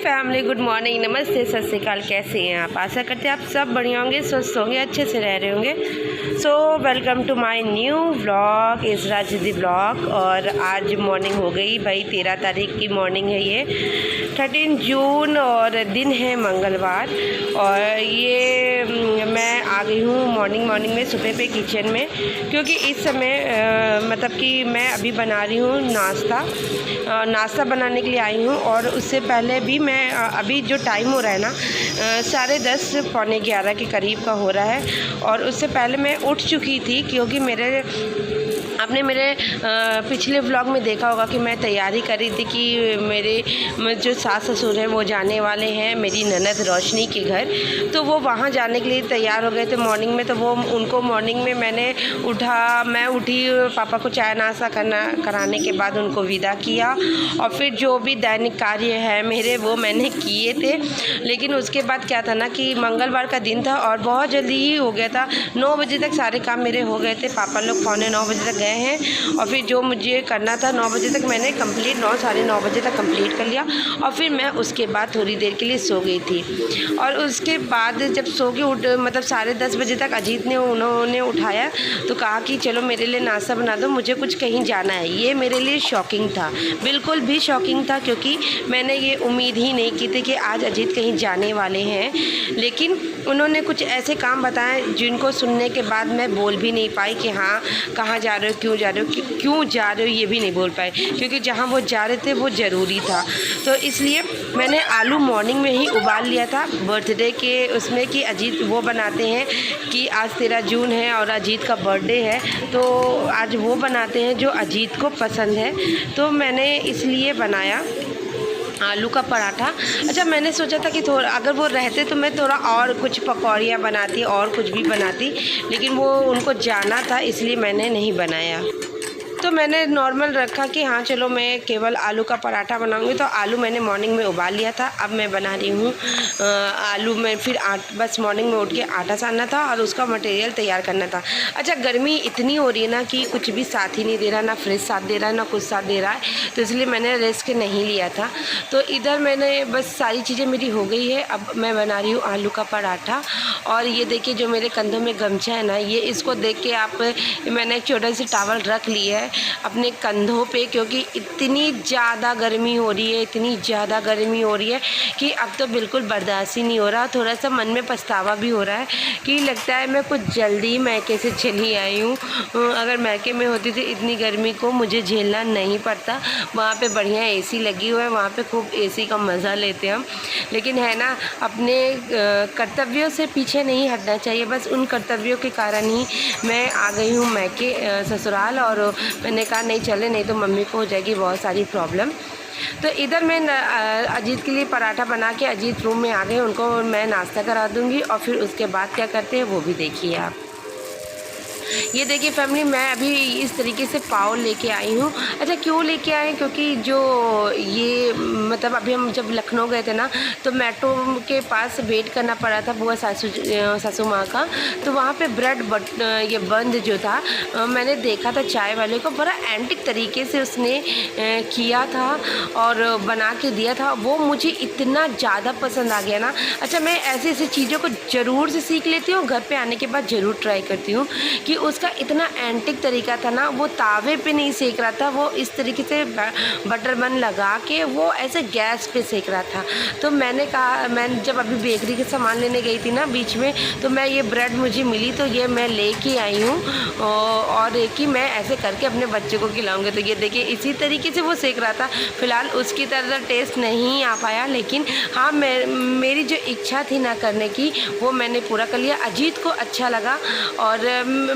Family, good morning, नमस्ते, सत श्री अकाल। कैसे हैं आप? आशा करते हैं आप सब बढ़िया होंगे, स्वस्थ होंगे, अच्छे से रह रहे होंगे। So welcome to my new vlog, इजरा जिदी व्लॉग। और आज मॉर्निंग हो गई भाई, 13 तारीख की मॉर्निंग है ये, 13 जून, और दिन है मंगलवार। और ये मैं आ गई हूँ मॉर्निंग में सुबह पे किचन में, क्योंकि इस समय मतलब कि मैं अभी बना रही हूँ नाश्ता बनाने के लिए आई हूँ। और उससे पहले भी मैं अभी जो टाइम हो रहा है ना 10:30 पौने 11 के करीब का हो रहा है। और उससे पहले मैं उठ चुकी थी, क्योंकि आपने मेरे पिछले व्लॉग में देखा होगा कि मैं तैयारी कर रही थी कि मेरे जो सास ससुर हैं वो जाने वाले हैं मेरी ननद रोशनी के घर, तो वो वहाँ जाने के लिए तैयार हो गए थे मॉर्निंग में। तो वो उनको मॉर्निंग में मैं उठी, पापा को चाय नाश्ता कराने के बाद उनको विदा किया। और फिर जो भी दैनिक कार्य है मेरे वो मैंने किए थे। लेकिन उसके बाद क्या था ना कि मंगलवार का दिन था और बहुत जल्दी ही हो गया था। 9 बजे तक सारे काम मेरे हो गए थे, पापा लोग 8:45 बजे तक गए हैं। और फिर जो मुझे करना था 9 बजे तक मैंने कंप्लीट, 9 साढ़े 9 बजे तक कंप्लीट कर लिया। और फिर मैं उसके बाद थोड़ी देर के लिए सो गई थी। और उसके बाद जब सो के मतलब 10:30 बजे तक अजीत ने उन्होंने उठाया तो कहा कि चलो मेरे लिए नाश्ता बना दो, मुझे कुछ कहीं जाना है। ये मेरे लिए शॉकिंग था, बिल्कुल भी शॉकिंग था, क्योंकि मैंने ये उम्मीद ही नहीं की थी कि आज अजीत कहीं जाने वाले हैं। लेकिन उन्होंने कुछ ऐसे काम बताए जिनको सुनने के बाद मैं बोल भी नहीं पाई कि हाँ कहाँ जा रहे हो, क्यों जा रहे हो, ये भी नहीं बोल पाए, क्योंकि जहाँ वो जा रहे थे वो ज़रूरी था। तो इसलिए मैंने आलू मॉर्निंग में ही उबाल लिया था बर्थडे के उसमें, कि अजीत वो बनाते हैं कि आज 13 जून है और अजीत का बर्थडे है, तो आज वो बनाते हैं जो अजीत को पसंद है। तो मैंने इसलिए बनाया आलू का पराठा। अच्छा, मैंने सोचा था कि थोड़ा अगर वो रहते तो मैं थोड़ा और कुछ पकौड़ियाँ बनाती और कुछ भी बनाती, लेकिन वो उनको जाना था इसलिए मैंने नहीं बनाया। तो मैंने नॉर्मल रखा कि हाँ चलो मैं केवल आलू का पराठा बनाऊंगी। तो आलू मैंने मॉर्निंग में उबाल लिया था, अब मैं बना रही हूँ आलू में। फिर बस मॉर्निंग में उठ के आटा सानना था और उसका मटेरियल तैयार करना था। अच्छा, गर्मी इतनी हो रही है ना कि कुछ भी साथ ही नहीं दे रहा, ना फ्रिज साथ दे रहा है ना कुछ साथ दे रहा है, तो इसलिए मैंने रेस्ट नहीं लिया था। तो इधर मैंने बस सारी चीज़ें मेरी हो गई है। अब मैं बना रही हूँ आलू का पराठा। और ये देखिए जो मेरे कंधों में गमछा है ना, ये इसको देख के मैंने एक छोटा सी टावल रख लिया है अपने कंधों पे, क्योंकि इतनी ज़्यादा गर्मी हो रही है कि अब तो बिल्कुल बर्दाश्त ही नहीं हो रहा। थोड़ा सा मन में पछतावा भी हो रहा है कि लगता है मैं कुछ जल्दी मैके से चली आई हूँ। अगर मैके में होती थी इतनी गर्मी को मुझे झेलना नहीं पड़ता। वहाँ पे बढ़िया एसी लगी हुआ है, वहाँ पे खूब एसी का मज़ा लेते हम। लेकिन है ना, अपने कर्तव्यों से पीछे नहीं हटना चाहिए। बस उन कर्तव्यों के कारण ही मैं आ गई हूँ मैके ससुराल। और मैंने कहा नहीं चले, नहीं तो मम्मी को हो जाएगी बहुत सारी प्रॉब्लम। तो इधर मैं अजीत के लिए पराठा बना के अजीत रूम में आ गए, उनको मैं नाश्ता करा दूँगी। और फिर उसके बाद क्या करते हैं वो भी देखिए आप। ये देखिए फैमिली, मैं अभी इस तरीके से पाव लेके आई हूँ। अच्छा, क्यों लेके आए? क्योंकि जो ये मतलब अभी हम जब लखनऊ गए थे ना, तो मेट्रो के पास वेट करना पड़ा था बुआ सासू माँ का। तो वहाँ पे ये बंद जो था, मैंने देखा था चाय वाले को, बड़ा एंटिक तरीके से उसने किया था और बना के दिया था। वो मुझे इतना ज़्यादा पसंद आ गया ना। अच्छा, मैं ऐसी चीज़ों को ज़रूर से सीख लेती हूँ, घर पर आने के बाद ज़रूर ट्राई करती हूँ। कि उसका इतना एंटिक तरीका था ना, वो तावे पे नहीं सेक रहा था, वो इस तरीके से बटर बन लगा के वो ऐसे गैस पे सेक रहा था। तो मैंने कहा, मैं जब अभी बेकरी के सामान लेने गई थी ना बीच में, तो मैं ये ब्रेड मुझे मिली तो ये मैं लेके आई हूँ और कि मैं ऐसे करके अपने बच्चे को खिलाऊंगी। तो ये देखिए इसी तरीके से वो सेक रहा था। फ़िलहाल उसकी तरह टेस्ट नहीं आ पाया, लेकिन हाँ मेरी जो इच्छा थी ना करने की वो मैंने पूरा कर लिया। अजीत को अच्छा लगा। और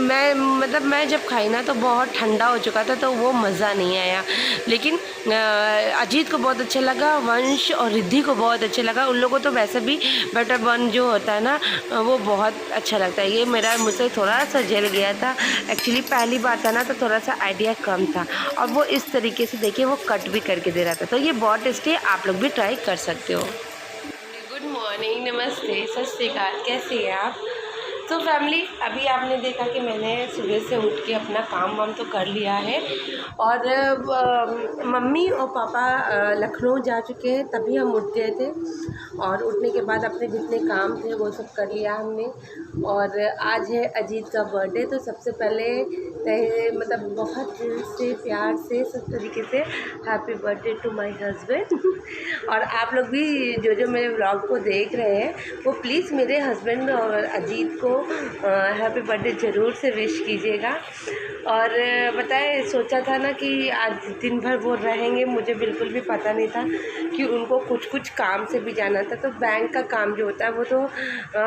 मैं जब खाई ना तो बहुत ठंडा हो चुका था, तो वो मज़ा नहीं आया। लेकिन अजीत को बहुत अच्छा लगा, वंश और रिद्धि को बहुत अच्छा लगा। उन लोगों को तो वैसे भी बटर बन जो होता है ना वो बहुत अच्छा लगता है। ये मुझसे थोड़ा सा जल गया था, एक्चुअली पहली बार था ना, तो थोड़ा सा आइडिया कम था। और वो इस तरीके से देखिए वो कट भी करके दे रहा था। तो ये बहुत टेस्टी है, आप लोग भी ट्राई कर सकते हो। गुड मॉर्निंग, नमस्ते, सत श्री अकाल, कैसे हैं आप? तो फैमिली, अभी आपने देखा कि मैंने सुबह से उठ के अपना काम वाम तो कर लिया है और मम्मी और पापा लखनऊ जा चुके हैं, तभी हम उठ गए थे और उठने के बाद अपने जितने काम थे वो सब कर लिया हमने। और आज है अजीत का बर्थडे, तो सबसे पहले मतलब बहुत दिल से प्यार से सब तरीके से happy birthday to my husband. और आप लोग भी जो मेरे व्लॉग को देख रहे हैं वो प्लीज़ मेरे हस्बैंड और अजीत को हैप्पी बर्थडे ज़रूर से विश कीजिएगा। और बताए सोचा था ना कि आज दिन भर वो रहेंगे, मुझे बिल्कुल भी पता नहीं था कि उनको कुछ काम से भी जाना था। तो बैंक का काम जो होता है वो तो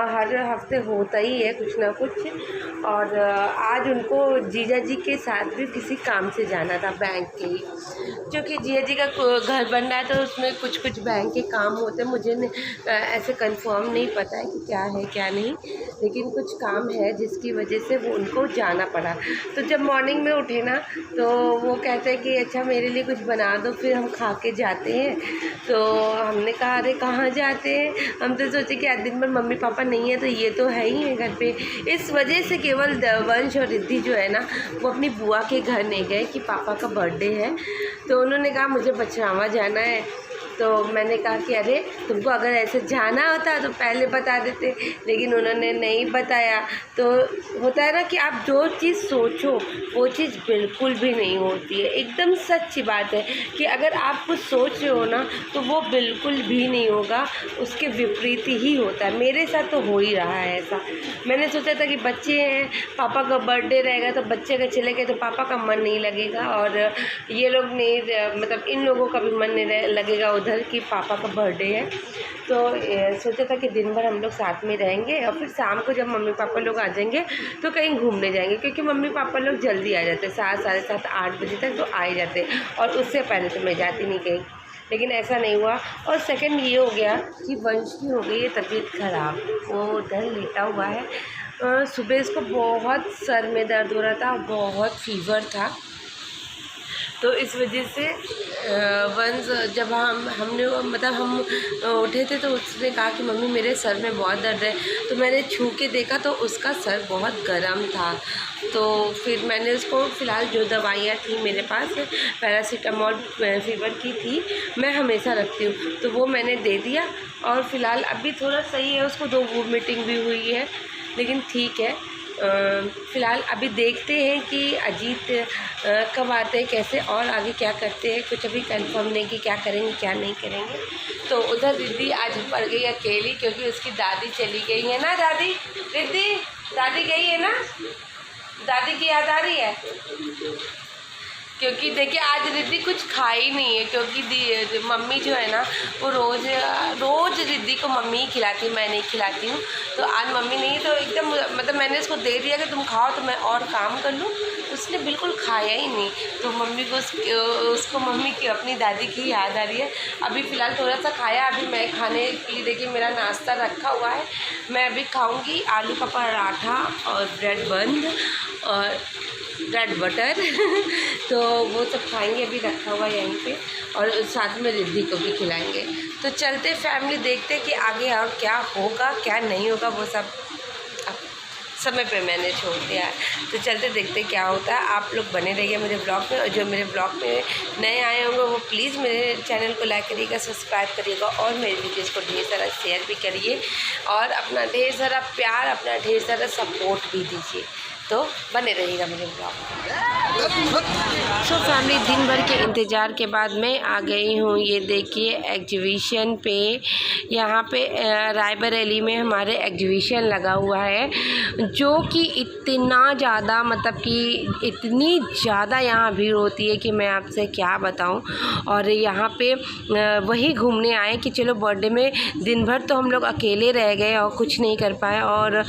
हर हफ्ते होता ही है कुछ ना कुछ। और आज उनको जीजा जी के साथ भी किसी काम से जाना था बैंक के ही, क्योंकि जीजा जी का घर बन रहा है तो उसमें कुछ बैंक के काम होते हैं। मुझे ऐसे कंफर्म नहीं पता है कि क्या है क्या नहीं, लेकिन कुछ काम है जिसकी वजह से वो उनको जाना पड़ा। तो जब मॉर्निंग में उठे ना तो वो कहते हैं कि अच्छा मेरे लिए कुछ बना दो, फिर हम खा के जाते हैं। तो हमने कहा अरे कहाँ जाते हैं, हम तो सोचे कि आज दिन भर मम्मी पापा नहीं है तो ये तो है ही है घर पे। इस वजह से केवल वंश और रिद्धि जो है ना वो अपनी बुआ के घर नहीं गए कि पापा का बर्थडे है। तो उन्होंने कहा मुझे बछरावा जाना है। तो मैंने कहा कि अरे तुमको अगर ऐसे जाना होता तो पहले बता देते, लेकिन उन्होंने नहीं बताया। तो होता है ना कि आप जो चीज़ सोचो वो चीज़ बिल्कुल भी नहीं होती है। एकदम सच्ची बात है कि अगर आप कुछ सोच रहे हो ना तो वो बिल्कुल भी नहीं होगा, उसके विपरीत ही होता है। मेरे साथ तो हो ही रहा है ऐसा। मैंने सोचा था कि बच्चे हैं, पापा का बर्थडे रहेगा तो बच्चे अगर चले गए तो पापा का मन नहीं लगेगा, और ये लोग नहीं, मतलब इन लोगों का भी मन नहीं लगेगा उधर कि पापा का बर्थडे है। तो सोचा था कि दिन भर हम लोग साथ में रहेंगे और फिर शाम को जब मम्मी पापा लोग आ जाएंगे तो कहीं घूमने जाएंगे, क्योंकि मम्मी पापा लोग जल्दी आ जाते हैं, 7, साढ़े 7, 8 बजे तक तो आ ही जाते हैं, और उससे पहले तो मैं जाती नहीं कहीं। लेकिन ऐसा नहीं हुआ। और सेकंड ये हो गया कि वंश की हो गई है तबीयत ख़राब, वो उधर लेटा हुआ है। सुबह इसको बहुत सर में दर्द हो रहा था, बहुत फीवर था। तो इस वजह से वंश जब हमने मतलब हम उठे थे तो उसने कहा कि मम्मी मेरे सर में बहुत दर्द है। तो मैंने छू के देखा तो उसका सर बहुत गर्म था। तो फिर मैंने उसको फ़िलहाल जो दवाइयाँ थी मेरे पास, पैरासीटामोल फीवर की थी, मैं हमेशा रखती हूँ, तो वो मैंने दे दिया। और फ़िलहाल अभी थोड़ा सही है, उसको 2 वोमिटिंग भी हुई है, लेकिन ठीक है। फ़िलहाल अभी देखते हैं कि अजीत कब आते हैं, कैसे और आगे क्या करते हैं, कुछ अभी कंफर्म नहीं कि क्या करेंगे क्या नहीं करेंगे। तो उधर रिद्धि आज पड़ गई अकेली, क्योंकि उसकी दादी चली गई है ना। दादी, रिद्धि दादी गई है ना, दादी की याद आ रही है। क्योंकि देखिए आज रिद्धि कुछ खाई नहीं है, क्योंकि मम्मी जो है ना वो रोज़ रिद्धि को मम्मी ही खिलाती, मैं नहीं खिलाती हूँ। तो आज मम्मी नहीं, तो एकदम मतलब मैंने उसको दे दिया कि तुम खाओ तो मैं और काम कर लूँ, उसने बिल्कुल खाया ही नहीं। तो मम्मी को उसको मम्मी की अपनी दादी की याद आ रही है। अभी फ़िलहाल थोड़ा सा खाया, अभी मैं खाने के लिए देखिए मेरा नाश्ता रखा हुआ है, मैं अभी खाऊँगी आलू का पराठा और ब्रेड बंद और ब्रेड बटर तो वो सब खाएंगे, अभी रखा हुआ है यहीं पे, और साथ में रिद्धि को भी खिलाएंगे। तो चलते फैमिली, देखते कि आगे और क्या होगा क्या नहीं होगा, वो सब समय पे मैंने छोड़ दिया है। तो चलते देखते क्या होता है। आप लोग बने रहिए मेरे ब्लॉग में, और जो मेरे ब्लॉग में नए आए होंगे वो प्लीज़ मेरे चैनल को लाइक करिएगा, सब्सक्राइब करिएगा, और मेरी वीडियोज़ को ढेर सारा शेयर भी करिए, और अपना ढेर सारा प्यार, अपना ढेर सारा सपोर्ट भी दीजिए। तो बने रहिएगा मेरे ब्लॉग। सो फैमिली, दिन भर के इंतज़ार के बाद मैं आ गई हूँ, ये देखिए एग्जीबिशन पे। यहाँ पे रायबरेली में हमारे एग्जीबिशन लगा हुआ है, जो कि इतना ज़्यादा, मतलब कि इतनी ज़्यादा यहाँ भीड़ होती है कि मैं आपसे क्या बताऊँ। और यहाँ पे वही घूमने आए कि चलो बर्थडे में दिन भर तो हम लोग अकेले रह गए और कुछ नहीं कर पाए, और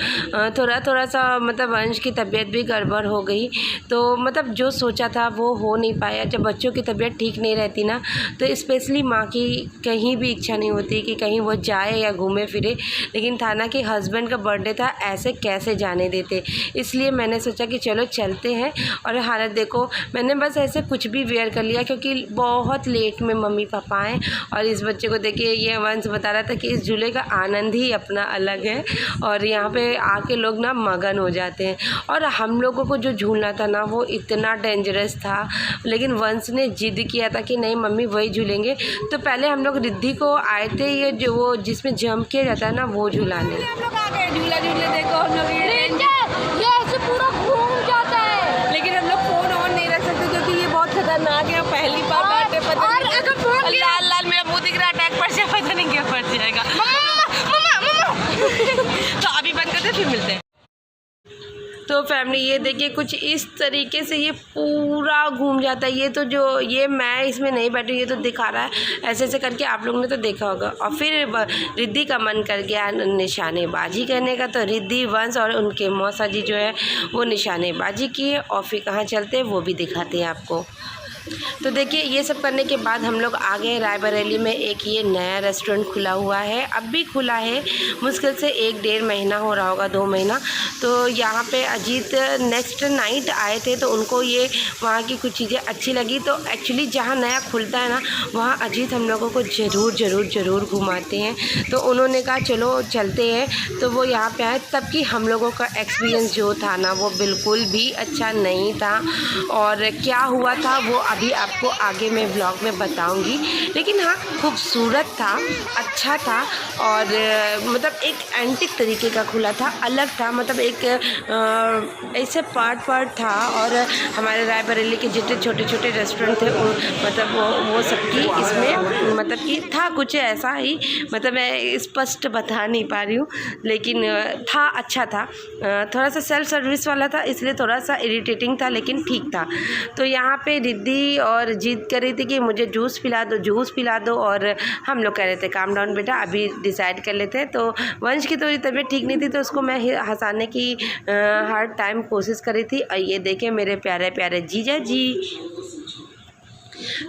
थोड़ा सा मतलब वंश की तबीयत भी गड़बड़ हो गई। तो मतलब जो सोचा था वो हो नहीं पाया। जब बच्चों की तबीयत ठीक नहीं रहती ना, तो स्पेशली माँ की कहीं भी इच्छा नहीं होती कि कहीं वो जाए या घूमे फिरे। लेकिन था ना कि हस्बैंड का बर्थडे था, ऐसे कैसे जाने देते। इसलिए मैंने सोचा कि चलो चलते हैं। और हालत देखो, मैंने बस ऐसे कुछ भी वेयर कर लिया क्योंकि बहुत लेट में मम्मी पापा आए। और इस बच्चे को देखिए, ये वंश बता रहा था कि इस झूले का आनंद ही अपना अलग है और यहाँ पे आके लोग ना मगन हो जाते हैं। और हम लोगों को जो झूलना था ना वो इतना डेंजरस था, लेकिन वंश ने जिद किया था कि नहीं मम्मी वही झूलेंगे। तो पहले हम लोग रिद्धि को आए थे ये जो वो जिसमें जंप किया जाता है ना वो झूलाने। हम लोग आ गए झूला झूले। देखो हम लोग ये ऐसे पूरा घूम जाता है, लेकिन हम लोग फ़ोन ऑन नहीं रख सकते क्योंकि ये बहुत खतरनाक है। पहली बार बैठे पता नहीं लाल लाल मेरा मुँह दिख रहा है, अटैक पड़ जाए पता नहीं क्या पड़ जाएगा। तो अभी बंद करते फिर मिलते हैं। तो फैमिली ये देखिए कुछ इस तरीके से ये पूरा घूम जाता है। ये तो जो ये मैं इसमें नहीं बैठी, ये तो दिखा रहा है ऐसे ऐसे करके, आप लोगों ने तो देखा होगा। और फिर रिद्धि का मन कर गया निशानेबाजी करने का, तो रिद्धि वंश और उनके मौसा जी जो है वो निशानेबाजी किए। और फिर कहाँ चलते हैं वो भी दिखाते हैं आपको। तो देखिए ये सब करने के बाद हम लोग आ गए रायबरेली में। एक ये नया रेस्टोरेंट खुला हुआ है, अब भी खुला है, मुश्किल से 1-1.5 महीना हो रहा होगा, 2 महीना। तो यहाँ पे अजीत नेक्स्ट नाइट आए थे तो उनको ये वहाँ की कुछ चीज़ें अच्छी लगी। तो एक्चुअली जहाँ नया खुलता है ना वहाँ अजीत हम लोगों को ज़रूर घुमाते हैं। तो उन्होंने कहा चलो चलते हैं, तो वो यहाँ पे आए। तब कि हम लोगों का एक्सपीरियंस जो था ना वो बिल्कुल भी अच्छा नहीं था। और क्या हुआ था वो अभी आपको आगे मैं ब्लॉग में बताऊंगी। लेकिन हाँ खूबसूरत था, अच्छा था और मतलब एक एंटिक तरीके का खुला था, अलग था। मतलब एक ऐसे पार्ट था। और हमारे रायबरेली के जितने छोटे छोटे रेस्टोरेंट थे मतलब वो सबकी इसमें मतलब कि था कुछ ऐसा ही। मतलब मैं स्पष्ट बता नहीं पा रही हूँ, लेकिन था, अच्छा था। थोड़ा सा सेल्फ सर्विस वाला था इसलिए थोड़ा सा इरिटेटिंग था, लेकिन ठीक था। तो यहाँ पे रिद्धि और जिद कर रही थी कि मुझे जूस पिला दो। और हम लोग कह रहे थे काम डाउन बेटा, अभी डिसाइड कर लेते हैं। तो वंश की थोड़ी तबीयत ठीक नहीं थी तो उसको मैं हंसाने की हर टाइम कोशिश कर रही थी। और ये देखें मेरे प्यारे प्यारे जीजा जी।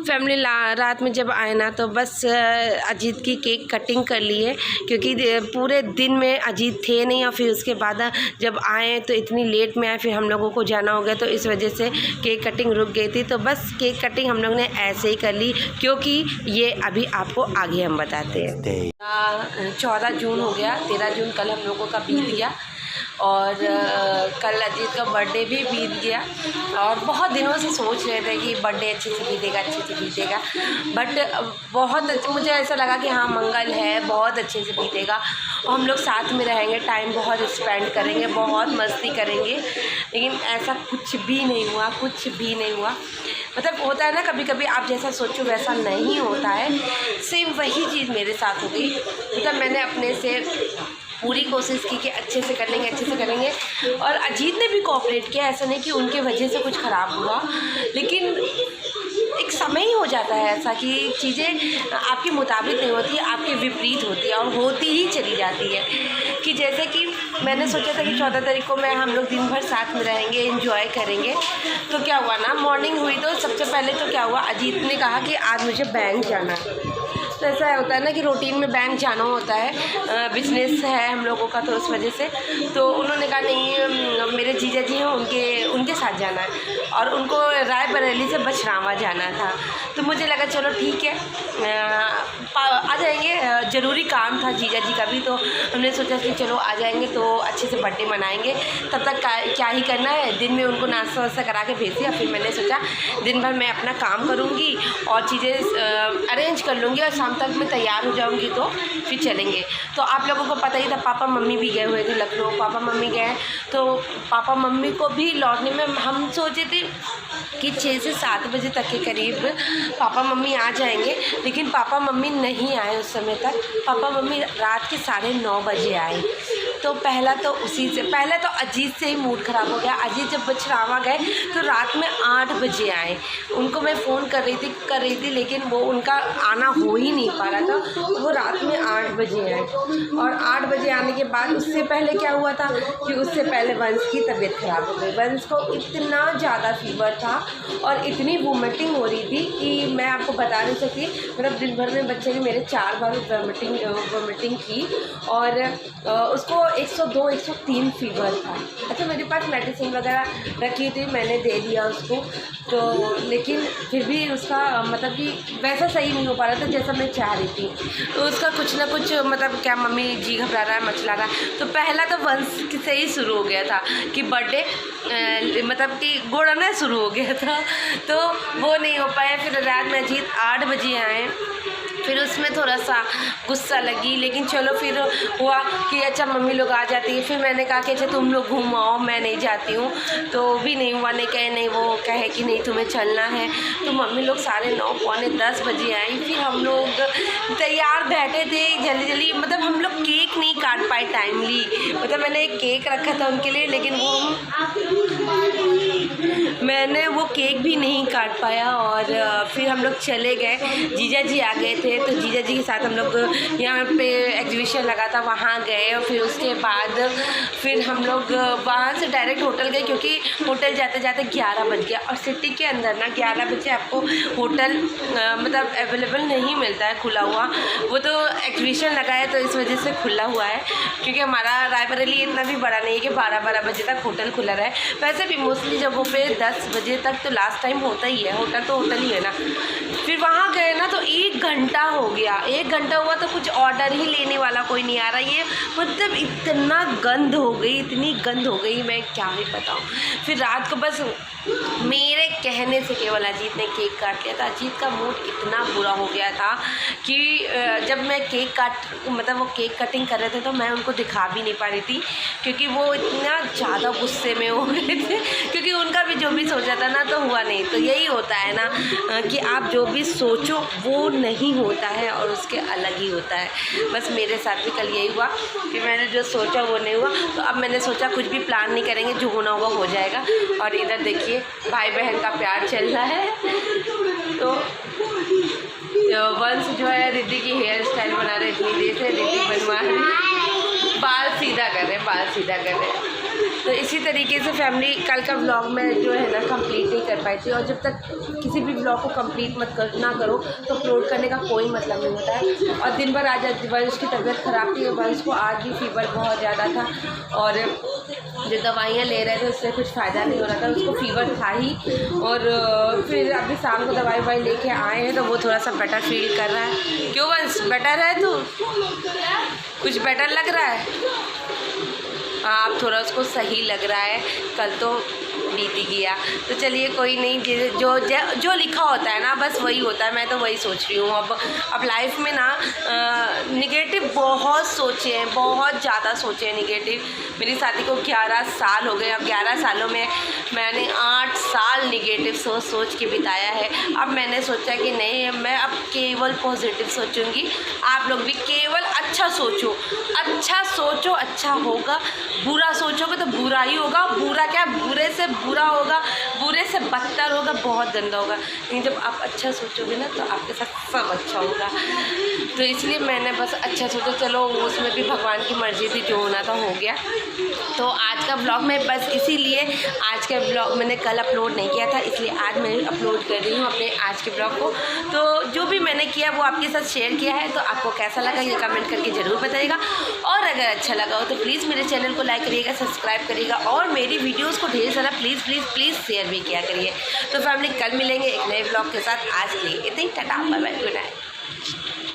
फैमिली रात में जब आए ना तो बस अजीत की केक कटिंग कर ली है क्योंकि पूरे दिन में अजीत थे नहीं। और फिर उसके बाद जब आए तो इतनी लेट में आए, फिर हम लोगों को जाना हो गया तो इस वजह से केक कटिंग रुक गई थी। तो बस केक कटिंग हम लोग ने ऐसे ही कर ली क्योंकि ये अभी आपको आगे हम बताते हैं। 14 जून हो गया, 13 जून कल हम लोगों का बीत गया और कल अजीत का बर्थडे भी बीत गया। और बहुत दिनों से सोच रहे थे कि बर्थडे अच्छे से बीतेगा, बट बहुत मुझे ऐसा लगा कि हाँ मंगल है, बहुत अच्छे से बीतेगा और हम लोग साथ में रहेंगे, टाइम बहुत स्पेंड करेंगे, बहुत मस्ती करेंगे। लेकिन ऐसा कुछ भी नहीं हुआ। मतलब होता है ना कभी कभी आप जैसा सोचो वैसा नहीं होता है, सेम वही चीज़ मेरे साथ हो गई। मतलब मैंने अपने से पूरी कोशिश की कि अच्छे से करेंगे और अजीत ने भी कोऑपरेट किया। ऐसा नहीं कि उनके वजह से कुछ ख़राब हुआ, लेकिन एक समय ही हो जाता है ऐसा कि चीज़ें आपके मुताबिक नहीं होती, आपके विपरीत होती है और होती ही चली जाती है। कि जैसे कि मैंने सोचा था कि 14 तारीख को हम लोग दिन भर साथ में रहेंगे, एंजॉय करेंगे। तो क्या हुआ ना, मॉर्निंग हुई तो सबसे पहले तो क्या हुआ, अजीत ने कहा कि आज मुझे बैंक जाना है। तो ऐसा होता है ना कि रूटीन में बैंक जाना होता है, बिजनेस है हम लोगों का, तो उस वजह से तो उन्होंने कहा नहीं मेरे जीजा जी हैं उनके साथ जाना है और उनको रायबरेली से बछरावा जाना था। तो मुझे लगा चलो ठीक है आ जाएंगे, ज़रूरी काम था जीजा जी का भी। तो हमने सोचा कि चलो आ जाएंगे तो अच्छे से बर्थडे मनाएंगे, तब तक क्या ही करना है, दिन में उनको नाश्ता वास्ता करा के भेज दिया। फिर मैंने सोचा दिन भर मैं अपना काम करूँगी और चीज़ें अरेंज कर लूँगी और शाम तक मैं तैयार हो जाऊंगी तो फिर चलेंगे। तो आप लोगों को पता ही था पापा मम्मी भी गए हुए थे लखनऊ, पापा मम्मी गए तो पापा मम्मी को भी लौटने में हम सोचे थे कि 6 से 7 बजे तक के करीब पापा मम्मी आ जाएंगे, लेकिन पापा मम्मी नहीं आए उस समय तक। पापा मम्मी रात के 9:30 बजे आए। तो पहला तो अजीत से ही मूड ख़राब हो गया। अजीत जब बछरावा गए तो रात में 8 बजे आए। उनको मैं फ़ोन कर रही थी लेकिन वो उनका आना हो ही नहीं पा रहा था। वो रात में 8 8 बजे आए, और 8 बजे आने के बाद उससे पहले क्या हुआ था कि उससे पहले वंश की तबीयत ख़राब हो गई। वंश को इतना ज़्यादा फीवर था और इतनी वोमिटिंग हो रही थी कि मैं आपको बता नहीं सकती। मतलब दिन भर में बच्चे ने मेरे 4 बार वोमिटिंग की, और उसको 102 103 फीवर था। अच्छा, मेरे पास मेडिसिन वगैरह रखी थी, मैंने दे दिया उसको, तो लेकिन फिर भी उसका मतलब कि वैसा सही नहीं हो पा रहा था जैसा मैं चाह रही थी। तो उसका कुछ ना कुछ मतलब क्या मम्मी जी घबरा रहा है, मचला रहा है। तो पहला तो वंश से ही शुरू हो गया था कि बर्थडे मतलब कि गोड़ना शुरू हो गया था, तो वो नहीं हो पाया। फिर रात में अजीत 8 बजे आए, फिर उसमें थोड़ा सा गुस्सा लगी, लेकिन चलो फिर हुआ कि अच्छा मम्मी लोग आ जाती है। फिर मैंने कहा कि अच्छा तुम लोग घूम आओ, मैं नहीं जाती हूँ, तो भी नहीं हुआ। नहीं कहे नहीं, वो कहे कि नहीं तुम्हें चलना है। तो मम्मी लोग 9:30 पौने 10 बजे आई। फिर हम लोग तैयार बैठे थे जल्दी जल्दी, मतलब हम लोग केक नहीं काट पाए टाइमली। मतलब मैंने एक केक रखा था उनके लिए, लेकिन मैंने वो केक भी नहीं काट पाया। और फिर हम लोग चले गए, जीजा जी आ गए थे, तो जीजा जी के साथ हम लोग यहाँ पे एग्जीबिशन लगा था वहाँ गए। और फिर उसके बाद फिर हम लोग वहाँ से डायरेक्ट होटल गए, क्योंकि होटल जाते जाते 11 बज गया। और सिटी के अंदर ना 11 बजे आपको होटल मतलब अवेलेबल नहीं मिलता है खुला हुआ, वो तो एग्जीबिशन लगा है तो इस वजह से खुला हुआ है। क्योंकि हमारा रायबरेली इतना भी बड़ा नहीं है कि 12-12 बजे तक होटल खुला रहे। वैसे भी मोस्टली जगहों पे 10 बजे तक तो लास्ट टाइम होता ही है, होटल तो होटल ही है ना। फिर वहाँ गए ना तो 1 घंटा हो गया, 1 घंटा हुआ तो कुछ ऑर्डर ही लेने वाला कोई नहीं आ रहा। ये मतलब इतना गंद हो गई, इतनी गंद हो गई, मैं क्या ही बताऊँ। फिर रात को बस मेरे कहने से केवल अजीत ने केक काट लिया था। अजीत का मूड इतना बुरा हो गया था कि जब मैं मतलब वो केक कटिंग कर रहे थे तो मैं उनको दिखा भी नहीं पा रही थी, क्योंकि वो इतना ज़्यादा गुस्से में हो गए थे। क्योंकि उनका भी जो भी सोचा था ना तो हुआ नहीं। तो यही होता है ना कि आप जो भी सोचो वो नहीं होता है और उसके अलग ही होता है। बस मेरे साथ भी कल यही हुआ कि मैंने जो सोचा वो नहीं हुआ। तो अब मैंने सोचा कुछ भी प्लान नहीं करेंगे, जो होना होगा हो जाएगा। और इधर देखिए भाई बहन का प्यार चल रहा है। तो वंश जो है रिद्धि की हेयर स्टाइल बना रहे, इतनी देर से रिद्धि बनवा रही, बाल सीधा कर रहे। तो इसी तरीके से फैमिली कल का व्लॉग में जो है ना कंप्लीट नहीं कर पाई थी। और जब तक किसी भी व्लॉग को कंप्लीट ना करो तो अपलोड करने का कोई मतलब नहीं होता है। और दिन भर आज वंश की तबीयत ख़राब थी, वंश को आज भी फीवर बहुत ज़्यादा था, और जो दवाइयाँ ले रहे थे उससे कुछ फ़ायदा नहीं हो रहा था, उसको फीवर था ही। और फिर अभी शाम को दवाई लेके आए हैं तो वो थोड़ा सा बेटर फील कर रहा है। क्यों वंश, बेटर है तू? कुछ बेटर लग रहा है? हाँ, अब थोड़ा उसको सही लग रहा है, कल तो बीती गया। तो चलिए कोई नहीं, जो लिखा होता है ना बस वही होता है। मैं तो वही सोच रही हूँ अब लाइफ में ना निगेटिव बहुत सोचे हैं, बहुत ज़्यादा सोचे हैं निगेटिव। मेरी शादी को 11 साल हो गए। अब 11 सालों में मैंने 8 साल निगेटिव सोच के बिताया है। अब मैंने सोचा कि नहीं, मैं अब केवल पॉजिटिव सोचूंगी। आप लोग भी केवल अच्छा सोचो, अच्छा होगा। बुरा सोचोगे तो बुरा ही होगा, बुरा क्या, बुरे से बुरा होगा, बुरे से बदतर होगा, बहुत गंदा होगा। लेकिन जब आप अच्छा सोचोगे ना तो आपके साथ सब अच्छा होगा। तो इसलिए मैंने बस अच्छा सोचा, चलो उसमें भी भगवान की मर्ज़ी थी, जो होना था हो गया। तो आज का ब्लॉग मैं बस इसीलिए आज का ब्लॉग मैंने कल अपलोड नहीं किया था, इसलिए आज मैं अपलोड कर रही हूँ अपने आज के ब्लॉग को। तो जो भी मैंने किया वो आपके साथ शेयर किया है। तो आपको कैसा लगा ये कमेंट करके ज़रूर बताइएगा। और अगर अच्छा लगा हो तो प्लीज़ मेरे चैनल को लाइक करिएगा, सब्सक्राइब करिएगा, और मेरी वीडियोज़ को ढेर सारा प्लीज़ शेयर भी किया करिए। तो फैमिली कल मिलेंगे एक नए ब्लॉग के साथ। आज के लिए इतनी, tata bye bye, good night.